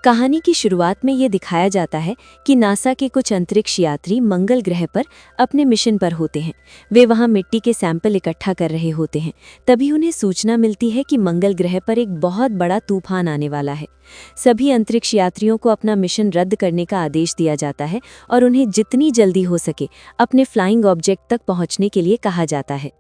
कहानी की शुरुआत में ये दिखाया जाता है कि नासा के कुछ अंतरिक्ष यात्री मंगल ग्रह पर अपने मिशन पर होते हैं। वे वहां मिट्टी के सैंपल इकट्ठा कर रहे होते हैं। तभी उन्हें सूचना मिलती है कि मंगल ग्रह पर एक बहुत बड़ा तूफान आने वाला है। सभी अंतरिक्ष यात्रियों को अपना मिशन रद्द करने का आदेश दिया जाता है और उन्हें जितनी जल्दी हो सके अपने फ्लाइंग ऑब्जेक्ट तक पहुंचने के लिए कहा जाता है।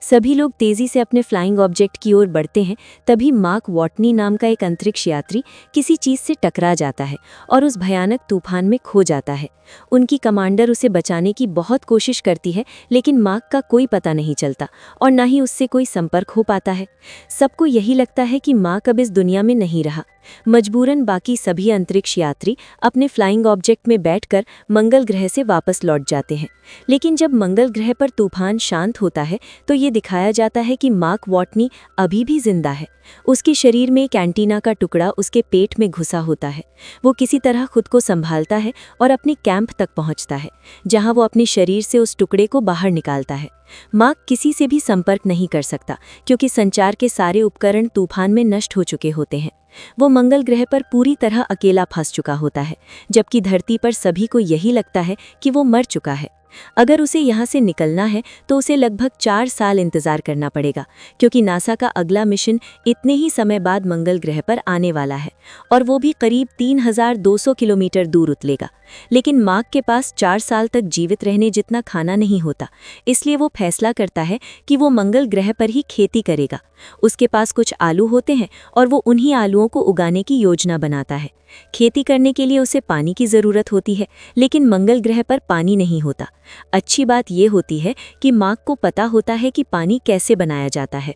सभी लोग तेजी से अपने फ्लाइंग ऑब्जेक्ट की ओर बढ़ते हैं। तभी मार्क वॉटनी नाम का एक अंतरिक्ष यात्री किसी चीज से टकरा जाता है और उस भयानक तूफान में खो जाता है। उनकी कमांडर उसे बचाने की बहुत कोशिश करती है, लेकिन मार्क का कोई पता नहीं चलता और न ही उससे कोई संपर्क हो पाता है। सबको यही लगता है कि मार्क अब इस दुनिया में नहीं रहा। मजबूरन बाकी सभी अंतरिक्ष यात्री अपने फ्लाइंग ऑब्जेक्ट में बैठकर मंगल ग्रह से वापस लौट जाते हैं। लेकिन जब मंगल ग्रह पर तूफान शांत होता है तो ये दिखाया जाता है कि मार्क वॉटनी अभी भी जिंदा है। उसके शरीर में एक एंटीना का टुकड़ा उसके पेट में घुसा होता है। वो किसी तरह खुद को संभालता है और अपने कैंप तक पहुंचता है, जहां वो अपने शरीर से उस टुकड़े को बाहर निकालता है। मार्क किसी से भी संपर्क नहीं कर सकता क्योंकि संचार के सारे उपकरण तूफान में नष्ट हो चुके होते हैं। वो मंगल ग्रह पर पूरी तरह अकेला फंस चुका होता है, जबकि धरती पर सभी को यही लगता है कि वो मर चुका है। अगर उसे यहाँ से निकलना है तो उसे लगभग 4 साल इंतजार करना पड़ेगा, क्योंकि नासा का अगला मिशन इतने ही समय बाद मंगल ग्रह पर आने वाला है और वो भी करीब 3200 किलोमीटर दूर उतलेगा। लेकिन मार्क के पास 4 साल तक जीवित रहने जितना खाना नहीं होता, इसलिए वो फैसला करता है कि वो मंगल ग्रह पर ही खेती करेगा। उसके पास कुछ आलू होते हैं और वो उन्हीं आलूओं को उगाने की योजना बनाता है। खेती करने के लिए उसे पानी की ज़रूरत होती है, लेकिन मंगल ग्रह पर पानी नहीं होता। अच्छी बात यह होती है कि मार्क को पता होता है कि पानी कैसे बनाया जाता है।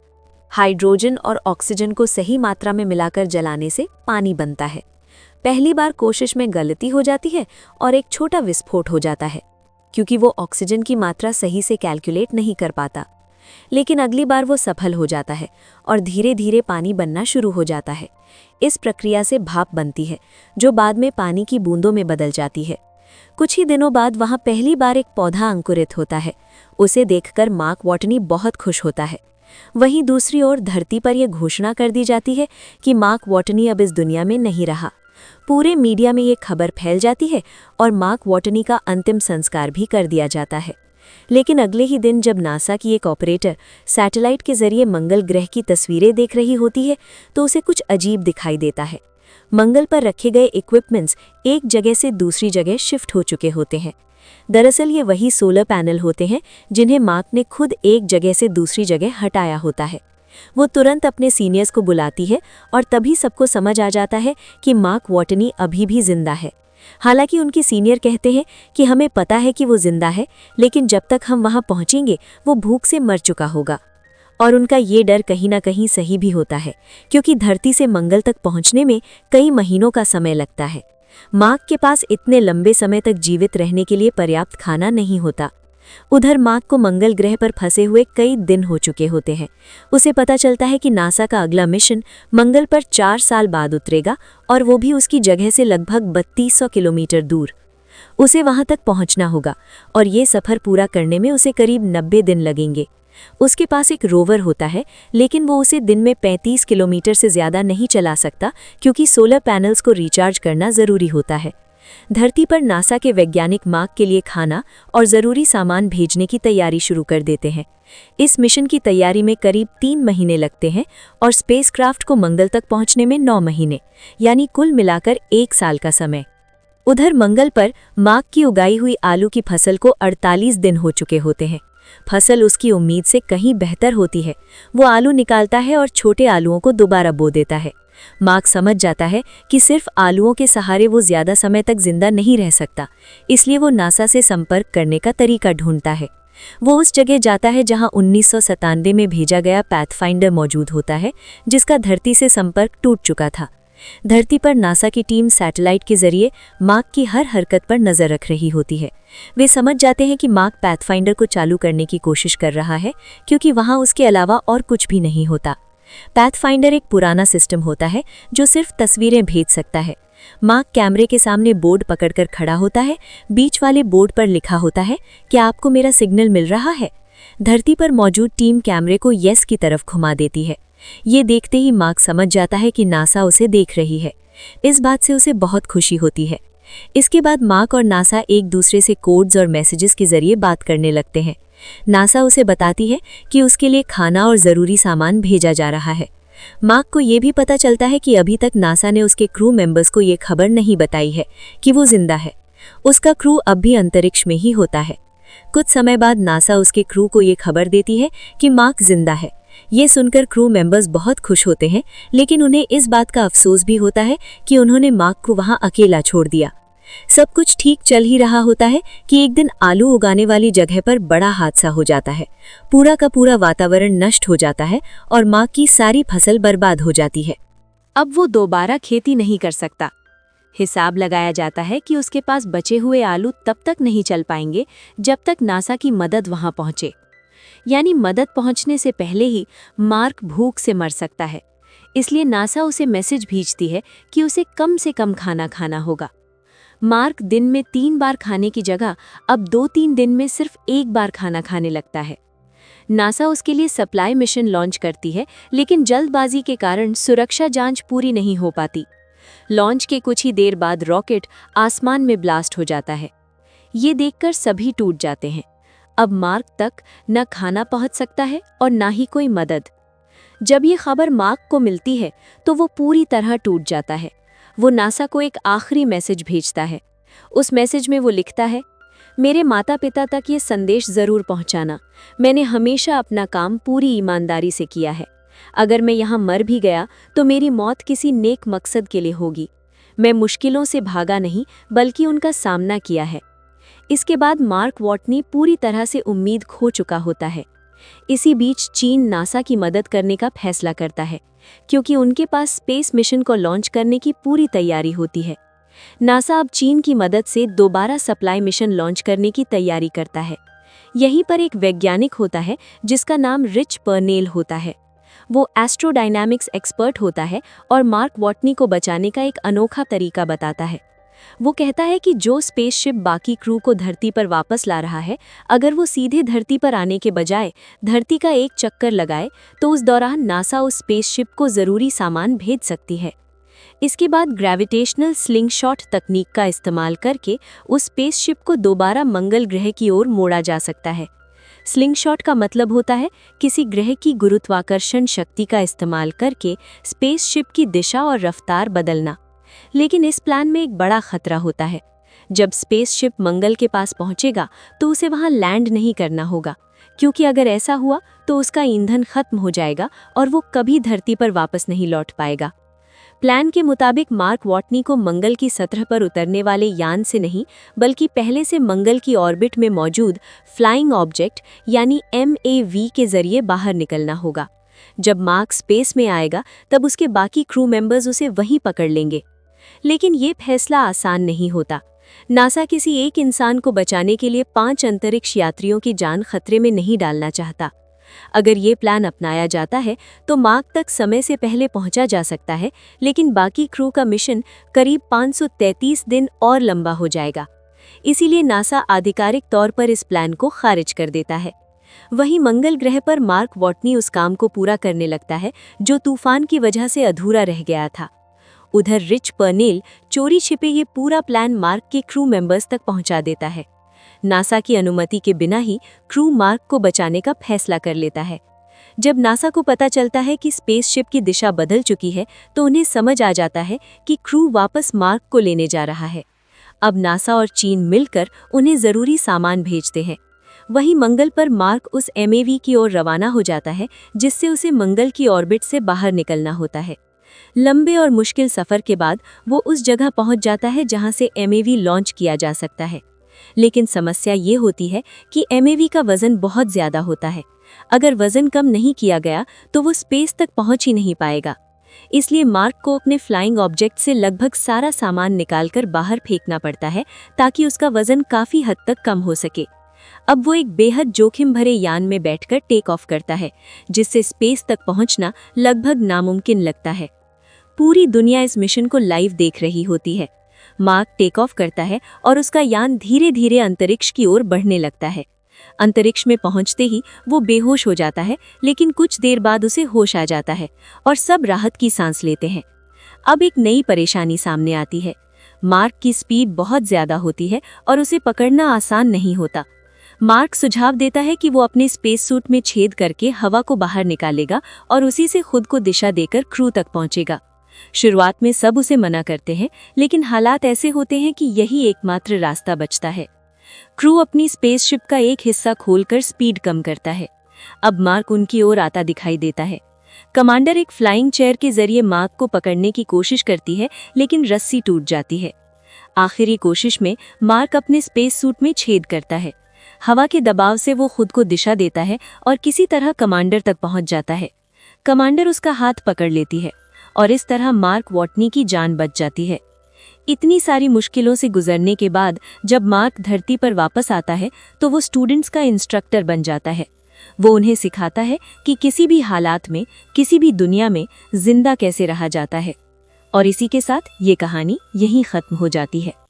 हाइड्रोजन और ऑक्सीजन को सही मात्रा में मिलाकर जलाने से पानी बनता है। पहली बार कोशिश में गलती हो जाती है और एक छोटा विस्फोट हो जाता है, क्योंकि वो ऑक्सीजन की मात्रा सही से कैलकुलेट नहीं कर पाता। लेकिन अगली बार वो सफल हो जाता है और धीरे धीरे पानी बनना शुरू हो जाता है। इस प्रक्रिया से भाप बनती है, जो बाद में पानी की बूंदों में बदल जाती है। कुछ ही दिनों बाद वहाँ पहली बार एक पौधा अंकुरित होता है। उसे देखकर मार्क वॉटनी बहुत खुश होता है। वहीं दूसरी ओर धरती पर यह घोषणा कर दी जाती है कि मार्क वॉटनी अब इस दुनिया में नहीं रहा। पूरे मीडिया में ये खबर फैल जाती है और मार्क वॉटनी का अंतिम संस्कार भी कर दिया जाता है। लेकिन अगले ही दिन जब नासा की एक ऑपरेटर सैटेलाइट के जरिए मंगल ग्रह की तस्वीरें देख रही होती है तो उसे कुछ अजीब दिखाई देता है। मंगल पर रखे गए इक्विपमेंट्स एक जगह से दूसरी जगह शिफ्ट हो चुके होते हैं। दरअसल ये वही सोलर पैनल होते हैं जिन्हें मार्क ने खुद एक जगह से दूसरी जगह हटाया होता है। वो तुरंत अपने सीनियर्स को बुलाती है और तभी सबको समझ आ जाता है कि मार्क वॉटनी अभी भी जिंदा है। हालांकि उनके सीनियर कहते हैं कि हमें पता है कि वो जिंदा है, लेकिन जब तक हम वहां पहुंचेंगे वो भूख से मर चुका होगा। और उनका ये डर कहीं ना कहीं सही भी होता है, क्योंकि धरती से मंगल तक पहुंचने में कई महीनों का समय लगता है। मार्क के पास इतने लंबे समय तक जीवित रहने के लिए पर्याप्त खाना नहीं होता। उधर मार्क को मंगल ग्रह पर फंसे हुए कई दिन हो चुके होते हैं। उसे पता चलता है कि नासा का अगला मिशन मंगल पर 4 साल बाद उतरेगा और वो भी उसकी जगह से लगभग 3200 किलोमीटर दूर। उसे वहां तक पहुंचना होगा और ये सफर पूरा करने में उसे करीब 90 दिन लगेंगे। उसके पास एक रोवर होता है, लेकिन वो उसे दिन में 35 किलोमीटर से ज़्यादा नहीं चला सकता, क्योंकि सोलर पैनल्स को रिचार्ज करना ज़रूरी होता है। धरती पर नासा के वैज्ञानिक मार्क के लिए खाना और ज़रूरी सामान भेजने की तैयारी शुरू कर देते हैं। इस मिशन की तैयारी में करीब 3 महीने लगते हैं और स्पेसक्राफ्ट को मंगल तक पहुंचने में 9 महीने, यानी कुल मिलाकर 1 साल का समय। उधर मंगल पर मार्क की उगाई हुई आलू की फसल को 48 दिन हो चुके होते हैं। फसल उसकी उम्मीद से कहीं बेहतर होती है। वो आलू निकालता है और छोटे आलूओं को दोबारा बो देता है। मार्क समझ जाता है कि सिर्फ आलूओं के सहारे वो ज़्यादा समय तक जिंदा नहीं रह सकता, इसलिए वो नासा से संपर्क करने का तरीका ढूंढता है। वो उस जगह जाता है जहां 1997 में भेजा गया पैथफाइंडर मौजूद होता है, जिसका धरती से संपर्क टूट चुका था। धरती पर नासा की टीम सैटेलाइट के जरिए मार्क की हर हरकत पर नज़र रख रही होती है। वे समझ जाते हैं कि मार्क पैथफाइंडर को चालू करने की कोशिश कर रहा है, क्योंकि वहां उसके अलावा और कुछ भी नहीं होता। पैथफाइंडर एक पुराना सिस्टम होता है जो सिर्फ तस्वीरें भेज सकता है। मार्क कैमरे के सामने बोर्ड पकड़कर खड़ा होता है। बीच वाले बोर्ड पर लिखा होता है, क्या आपको मेरा सिग्नल मिल रहा है? धरती पर मौजूद टीम कैमरे को यस की तरफ घुमा देती है। ये देखते ही मार्क समझ जाता है कि नासा उसे देख रही है। इस बात से उसे बहुत खुशी होती है। इसके बाद मार्क और नासा एक दूसरे से कोड्स और मैसेजेस के जरिए बात करने लगते हैं। नासा उसे बताती है कि उसके लिए खाना और ज़रूरी सामान भेजा जा रहा है। मार्क को ये भी पता चलता है कि अभी तक नासा ने उसके क्रू मेंबर्स को ये खबर नहीं बताई है कि वो जिंदा है। उसका क्रू अब भी अंतरिक्ष में ही होता है। कुछ समय बाद नासा उसके क्रू को ये खबर देती है कि मार्क जिंदा है। ये सुनकर क्रू मेंबर्स बहुत खुश होते हैं, लेकिन उन्हें इस बात का अफसोस भी होता है कि उन्होंने मार्क को वहां अकेला छोड़ दिया। सब कुछ ठीक चल ही रहा होता है कि एक दिन आलू उगाने वाली जगह पर बड़ा हादसा हो जाता है। पूरा का पूरा वातावरण नष्ट हो जाता है और मार्क की सारी फसल बर्बाद हो जाती है। अब वो दोबारा खेती नहीं कर सकता। हिसाब लगाया जाता है कि उसके पास बचे हुए आलू तब तक नहीं चल पाएंगे जब तक नासा की मदद वहां पहुंचे। यानी मदद पहुंचने से पहले ही मार्क भूख से मर सकता है। इसलिए नासा उसे मैसेज भेजती है कि उसे कम से कम खाना खाना होगा। मार्क दिन में 3 बार खाने की जगह अब 2-3 दिन में सिर्फ 1 बार खाना खाने लगता है। नासा उसके लिए सप्लाई मिशन लॉन्च करती है, लेकिन जल्दबाजी के कारण सुरक्षा जांच पूरी नहीं हो पाती। लॉन्च के कुछ ही देर बाद रॉकेट आसमान में ब्लास्ट हो जाता है। ये देखकर सभी टूट जाते हैं। अब मार्क तक न खाना पहुंच सकता है और ना ही कोई मदद। जब ये खबर मार्क को मिलती है तो वो पूरी तरह टूट जाता है। वो नासा को एक आखिरी मैसेज भेजता है। उस मैसेज में वो लिखता है, मेरे माता पिता तक ये संदेश ज़रूर पहुंचाना। मैंने हमेशा अपना काम पूरी ईमानदारी से किया है। अगर मैं यहाँ मर भी गया तो मेरी मौत किसी नेक मकसद के लिए होगी। मैं मुश्किलों से भागा नहीं बल्कि उनका सामना किया है। इसके बाद मार्क वॉटनी पूरी तरह से उम्मीद खो चुका होता है। इसी बीच चीन नासा की मदद करने का फैसला करता है, क्योंकि उनके पास स्पेस मिशन को लॉन्च करने की पूरी तैयारी होती है। नासा अब चीन की मदद से दोबारा सप्लाई मिशन लॉन्च करने की तैयारी करता है। यहीं पर एक वैज्ञानिक होता है जिसका नाम रिच पर्नेल होता है। वो एस्ट्रोडायनामिक्स एक्सपर्ट होता है और मार्क वॉटनी को बचाने का एक अनोखा तरीका बताता है। वो कहता है कि जो स्पेसशिप बाकी क्रू को धरती पर वापस ला रहा है, अगर वो सीधे धरती पर आने के बजाय धरती का एक चक्कर लगाए तो उस दौरान नासा उस स्पेसशिप को ज़रूरी सामान भेज सकती है। इसके बाद ग्रेविटेशनल स्लिंगशॉट तकनीक का इस्तेमाल करके उस स्पेसशिप को दोबारा मंगल ग्रह की ओर मोड़ा जा सकता है। स्लिंगशॉट का मतलब होता है किसी ग्रह की गुरुत्वाकर्षण शक्ति का इस्तेमाल करके स्पेसशिप की दिशा और रफ्तार बदलना। लेकिन इस प्लान में एक बड़ा खतरा होता है। जब स्पेसशिप मंगल के पास पहुंचेगा तो उसे वहां लैंड नहीं करना होगा, क्योंकि अगर ऐसा हुआ तो उसका ईंधन खत्म हो जाएगा और वो कभी धरती पर वापस नहीं लौट पाएगा। प्लान के मुताबिक मार्क वॉटनी को मंगल की सतह पर उतरने वाले यान से नहीं, बल्कि पहले से मंगल की ऑर्बिट में मौजूद फ्लाइंग ऑब्जेक्ट यानी MAV के जरिए बाहर निकलना होगा। जब मार्क स्पेस में आएगा तब उसके बाकी क्रू मेंबर्स उसे वहीं पकड़ लेंगे। लेकिन ये फैसला आसान नहीं होता। नासा किसी एक इंसान को बचाने के लिए 5 अंतरिक्ष यात्रियों की जान खतरे में नहीं डालना चाहता। अगर ये प्लान अपनाया जाता है तो मार्क तक समय से पहले पहुंचा जा सकता है, लेकिन बाकी क्रू का मिशन करीब 533 दिन और लंबा हो जाएगा। इसीलिए नासा आधिकारिक तौर पर इस प्लान को खारिज कर देता है। वहीं मंगल ग्रह पर मार्क वॉटनी उस काम को पूरा करने लगता है जो तूफान की वजह से अधूरा रह गया था। उधर रिच पर्नेल चोरी छिपे ये पूरा प्लान मार्क के क्रू मेंबर्स तक पहुंचा देता है। नासा की अनुमति के बिना ही क्रू मार्क को बचाने का फैसला कर लेता है। जब नासा को पता चलता है कि स्पेसशिप की दिशा बदल चुकी है तो उन्हें समझ आ जाता है कि क्रू वापस मार्क को लेने जा रहा है। अब नासा और चीन मिलकर उन्हें ज़रूरी सामान भेजते हैं। वहीं मंगल पर मार्क उस MAV की ओर रवाना हो जाता है, जिससे उसे मंगल की ऑर्बिट से बाहर निकलना होता है। लंबे और मुश्किल सफ़र के बाद वो उस जगह पहुंच जाता है जहां से MAV लॉन्च किया जा सकता है। लेकिन समस्या ये होती है कि MAV का वज़न बहुत ज़्यादा होता है। अगर वज़न कम नहीं किया गया तो वो स्पेस तक पहुंच ही नहीं पाएगा। इसलिए मार्क को अपने फ्लाइंग ऑब्जेक्ट से लगभग सारा सामान निकालकर बाहर फेंकना पड़ता है, ताकि उसका वज़न काफ़ी हद तक कम हो सके। अब वो एक बेहद जोखिम भरे यान में बैठकर टेक ऑफ करता है, जिससे स्पेस तक पहुंचना लगभग नामुमकिन लगता है। पूरी दुनिया इस मिशन को लाइव देख रही होती है। मार्क टेक ऑफ करता है और उसका यान धीरे धीरे अंतरिक्ष की ओर बढ़ने लगता है। अंतरिक्ष में पहुंचते ही वो बेहोश हो जाता है, लेकिन कुछ देर बाद उसे होश आ जाता है और सब राहत की सांस लेते हैं। अब एक नई परेशानी सामने आती है। मार्क की स्पीड बहुत ज्यादा होती है और उसे पकड़ना आसान नहीं होता। मार्क सुझाव देता है कि वो अपने स्पेस सूट में छेद करके हवा को बाहर निकालेगा और उसी से खुद को दिशा देकर क्रू तक पहुंचेगा। शुरुआत में सब उसे मना करते हैं, लेकिन हालात ऐसे होते हैं कि यही एकमात्र रास्ता बचता है। क्रू अपनी स्पेसशिप का एक हिस्सा खोलकर स्पीड कम करता है। अब मार्क उनकी ओर आता दिखाई देता है। कमांडर एक फ्लाइंग चेयर के जरिए मार्क को पकड़ने की कोशिश करती है, लेकिन रस्सी टूट जाती है। आखिरी कोशिश में मार्क अपने स्पेस सूट में छेद करता है। हवा के दबाव से वो खुद को दिशा देता है और किसी तरह कमांडर तक पहुंच जाता है। कमांडर उसका हाथ पकड़ लेती है और इस तरह मार्क वॉटनी की जान बच जाती है। इतनी सारी मुश्किलों से गुजरने के बाद जब मार्क धरती पर वापस आता है तो वो स्टूडेंट्स का इंस्ट्रक्टर बन जाता है। वो उन्हें सिखाता है कि किसी भी हालात में, किसी भी दुनिया में जिंदा कैसे रहा जाता है। और इसी के साथ ये कहानी यहीं खत्म हो जाती है।